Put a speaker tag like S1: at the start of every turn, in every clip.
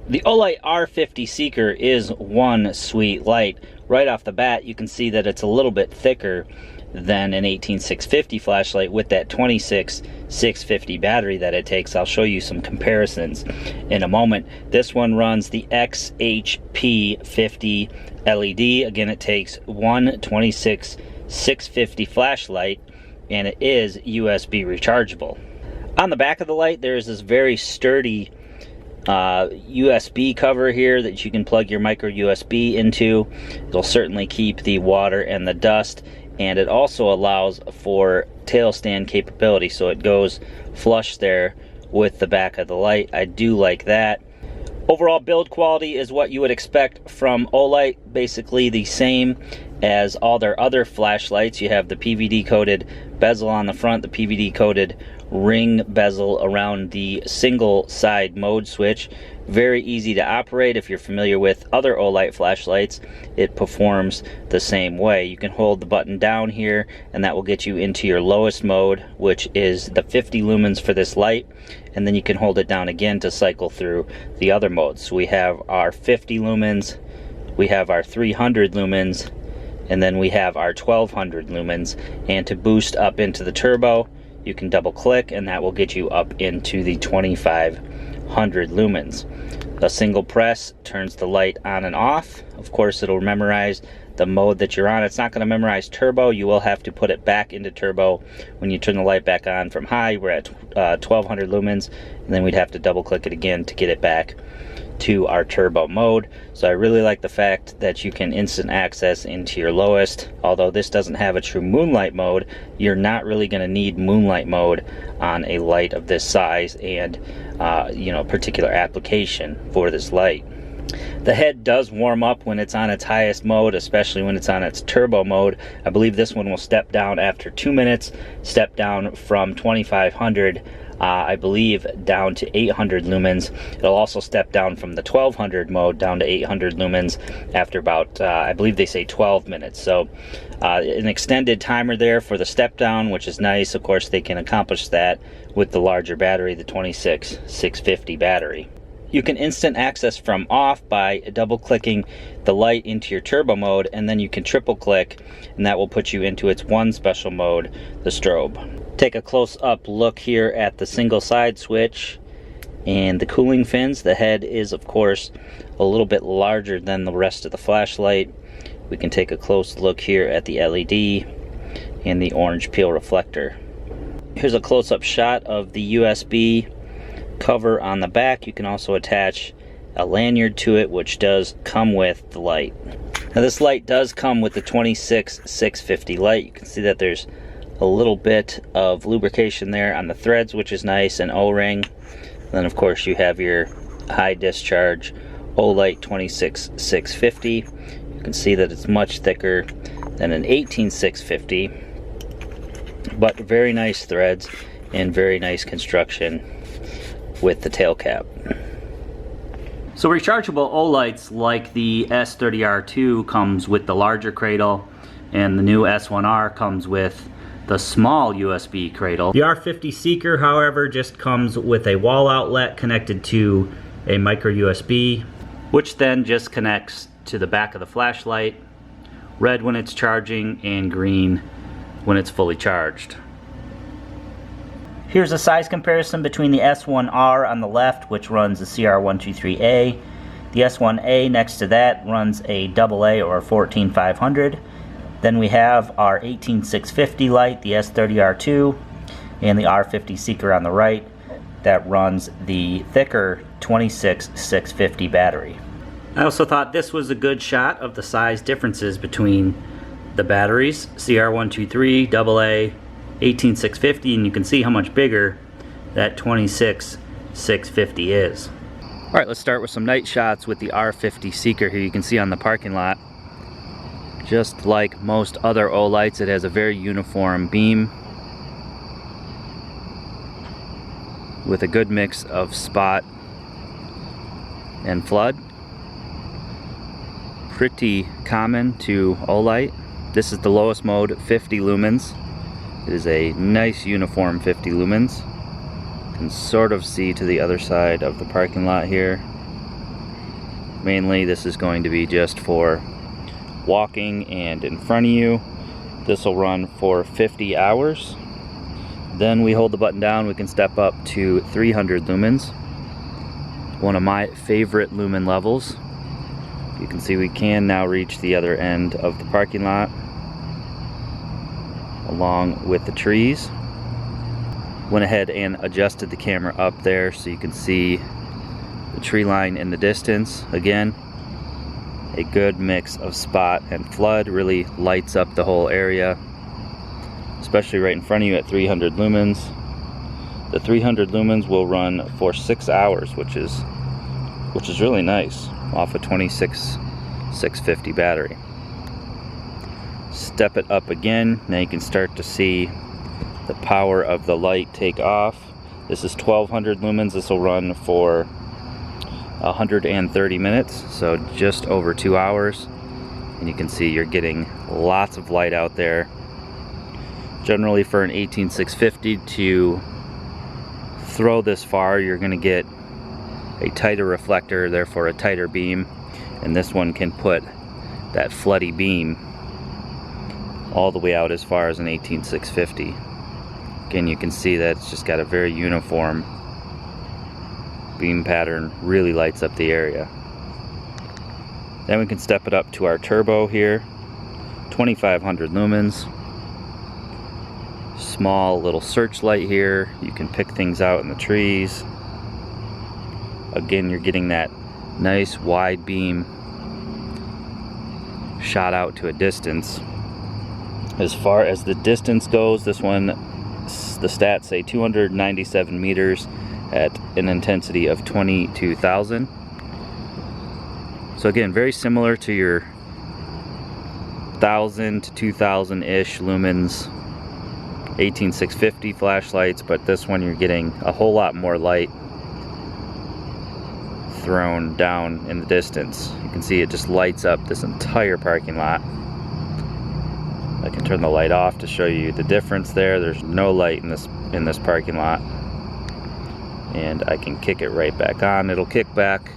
S1: The Olight R50 Seeker is one sweet light. Right off the bat, you can see that it's a little bit thicker than an 18650 flashlight with that 26650 battery that it takes. I'll show you some comparisons in a moment. This one runs the XHP50 LED. Again, it takes one 26650 flashlight, and it is USB rechargeable. On the back of the light, there's this very sturdy USB cover here that you can plug your micro USB into. It'll certainly keep the water and the dust, and it also allows for tail stand capability, so it goes flush there with the back of the light. I do like that. Overall build quality is what you would expect from Olight, basically the same as all their other flashlights. You have the PVD coated bezel on the front, the PVD coated ring bezel around the single side mode switch. Very easy to operate. If you're familiar with other Olight flashlights, it performs the same way. You can hold the button down here and that will get you into your lowest mode, which is the 50 lumens for this light, and then you can hold it down again to cycle through the other modes. So we have our 50 lumens, we have our 300 lumens, and then we have our 1200 lumens. And to boost up into the turbo, you can double click and that will get you up into the 2500 lumens. A single press turns the light on and off. Of course, it'll memorize the mode that you're on. It's not going to memorize turbo. You will have to put it back into turbo when you turn the light back on from high. We're at 1200 lumens, and then we'd have to double click it again to get it back to our turbo mode. So I really like the fact that you can instant access into your lowest. Although this doesn't have a true moonlight mode, you're not really going to need moonlight mode on a light of this size and particular application for this light. The head does warm up when it's on its highest mode, especially when it's on its turbo mode. I believe this one will step down after 2 minutes, step down from 2500 I believe down to 800 lumens. It'll also step down from the 1200 mode down to 800 lumens after about, I believe they say 12 minutes. So an extended timer there for the step down, which is nice. Of course, they can accomplish that with the larger battery, the 26650 battery. You can instant access from off by double clicking the light into your turbo mode, and then you can triple click and that will put you into its one special mode, the strobe. Take a close up look here at the single side switch and the cooling fins. The head is of course a little bit larger than the rest of the flashlight. We can take a close look here at the LED and the orange peel reflector. Here's a close-up shot of the USB cover on the back. You can also attach a lanyard to it, which does come with the light. Now this light does come with the 26650 light. You can see that there's a little bit of lubrication there on the threads, which is nice, and O-ring. Then of course you have your high discharge Olight 26650. You can see that it's much thicker than an 18650, but very nice threads and very nice construction with the tail cap. So rechargeable Olights like the S30R2 comes with the larger cradle, and the new S1R comes with the small USB cradle. The R50 Seeker, however, just comes with a wall outlet connected to a micro USB, which then just connects to the back of the flashlight, red when it's charging and green when it's fully charged. Here's a size comparison between the S1R on the left, which runs the CR123A. The S1A next to that runs a AA or 14500. Then we have our 18650 light, the S30R2, and the R50 Seeker on the right that runs the thicker 26650 battery. I also thought this was a good shot of the size differences between the batteries, CR123, AA, 18650, and you can see how much bigger that 26650 is. Alright, let's start with some night shots with the R50 Seeker here. You can see on the parking lot, just like most other Olights, it has a very uniform beam with a good mix of spot and flood. Pretty common to Olight. This is the lowest mode, 50 lumens. It is a nice uniform 50 lumens. You can sort of see to the other side of the parking lot here. Mainly this is going to be just for walking and in front of you. This will run for 50 hours. Then we hold the button down, we can step up to 300 lumens. One of my favorite lumen levels. You can see we can now reach the other end of the parking lot along with the trees. Went ahead and adjusted the camera up there so you can see the tree line in the distance. Again, a good mix of spot and flood, really lights up the whole area, especially right in front of you at 300 lumens. The 300 lumens will run for 6 hours, which is really nice, off a 650 battery. Step it up again, now you can start to see the power of the light take off. This is 1200 lumens. This will run for 130 minutes, so just over 2 hours. And you can see you're getting lots of light out there. Generally for an 18650 to throw this far, you're going to get a tighter reflector, therefore a tighter beam, and this one can put that floody beam all the way out as far as an 18650. Again, you can see that it's just got a very uniform beam pattern, really lights up the area. Then we can step it up to our turbo here, 2500 lumens. Small little searchlight here, you can pick things out in the trees. Again, you're getting that nice wide beam shot out to a distance. As far as the distance goes, this one, the stats say 297 meters at an intensity of 22,000. So again, very similar to your 1,000 to 2,000-ish lumens 18650 flashlights, but this one you're getting a whole lot more light thrown down in the distance. You can see it just lights up this entire parking lot. I can turn the light off to show you the difference there. There's no light in this parking lot. And I can kick it right back on. It'll kick back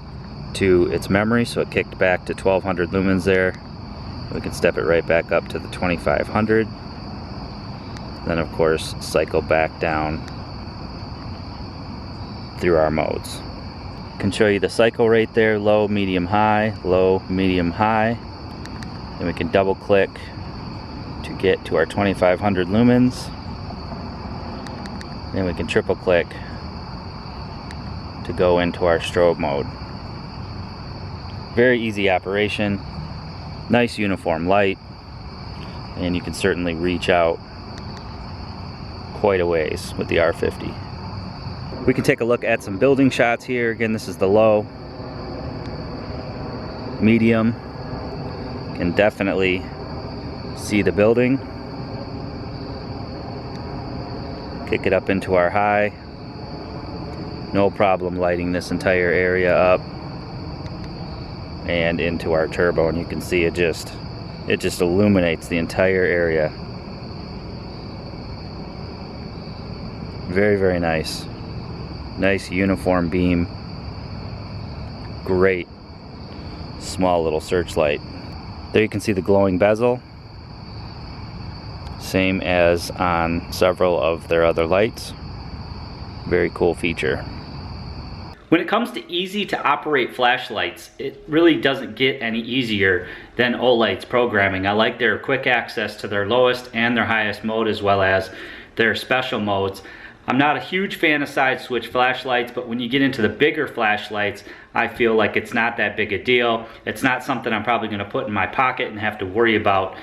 S1: to its memory, so it kicked back to 1200 lumens there. We can step it right back up to the 2500. Then of course cycle back down through our modes. Can show you the cycle rate there, low, medium, high, low, medium, high. Then we can double click to get to our 2500 lumens. Then we can triple click to go into our strobe mode. Very easy operation, nice uniform light, and you can certainly reach out quite a ways with the R50. We can take a look at some building shots here. Again, this is the low, medium, can definitely see the building. Kick it up into our high. No problem lighting this entire area up, and into our turbo, and you can see it just illuminates the entire area. Very, very nice. Nice uniform beam. Great small little searchlight. There you can see the glowing bezel. Same as on several of their other lights. Very cool feature. When it comes to easy to operate flashlights, it really doesn't get any easier than Olight's programming. I like their quick access to their lowest and their highest mode, as well as their special modes. I'm not a huge fan of side switch flashlights, but when you get into the bigger flashlights, I feel like it's not that big a deal. It's not something I'm probably going to put in my pocket and have to worry about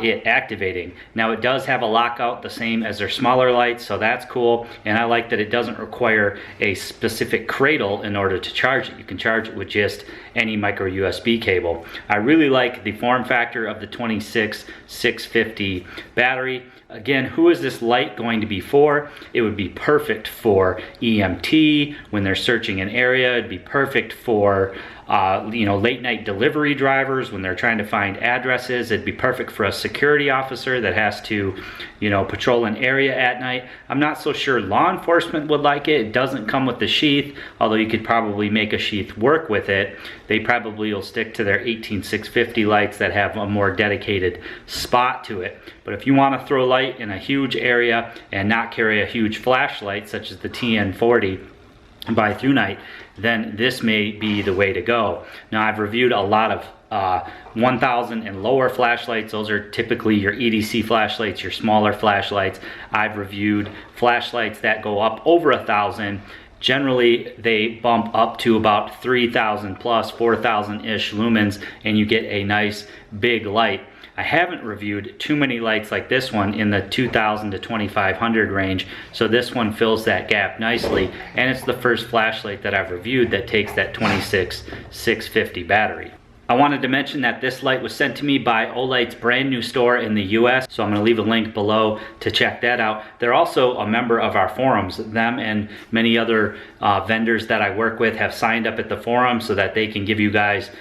S1: it activating. Now it does have a lockout the same as their smaller lights, so that's cool, and I like that it doesn't require a specific cradle in order to charge it. You can charge it with just any micro USB cable. I really like the form factor of the 26650 battery. Again, who is this light going to be for? It would be perfect for EMT when they're searching an area. It'd be perfect for late night delivery drivers when they're trying to find addresses. It'd be perfect for a security officer that has to, you know, patrol an area at night. I'm not so sure law enforcement would like it. It doesn't come with the sheath, although you could probably make a sheath work with it. They probably will stick to their 18650 lights that have a more dedicated spot to it. But if you want to throw light in a huge area and not carry a huge flashlight such as the TN40 by through night, then this may be the way to go. Now, I've reviewed a lot of 1000 and lower flashlights. Those are typically your EDC flashlights, your smaller flashlights. I've reviewed flashlights that go up over 1000. Generally, they bump up to about 3000 plus, 4000-ish lumens, and you get a nice big light. I haven't reviewed too many lights like this one in the 2000 to 2500 range, so this one fills that gap nicely, and it's the first flashlight that I've reviewed that takes that 26650 battery. I wanted to mention that this light was sent to me by Olight's brand new store in the US, so I'm going to leave a link below to check that out. They're also a member of our forums. Them and many other vendors that I work with have signed up at the forum so that they can give you guys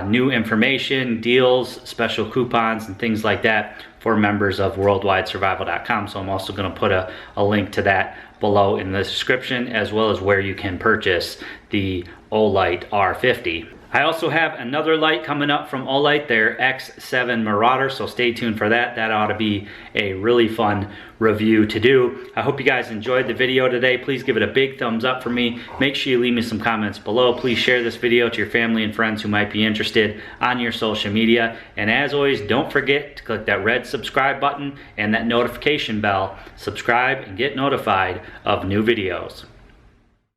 S1: new information, deals, special coupons, and things like that for members of worldwidesurvival.com. So I'm also going to put a link to that below in the description, as well as where you can purchase the Olight R50. I also have another light coming up from Olight, their X7 Marauder, so stay tuned for that. That ought to be a really fun review to do. I hope you guys enjoyed the video today. Please give it a big thumbs up for me. Make sure you leave me some comments below. Please share this video to your family and friends who might be interested on your social media. And as always, don't forget to click that red subscribe button and that notification bell. Subscribe and get notified of new videos.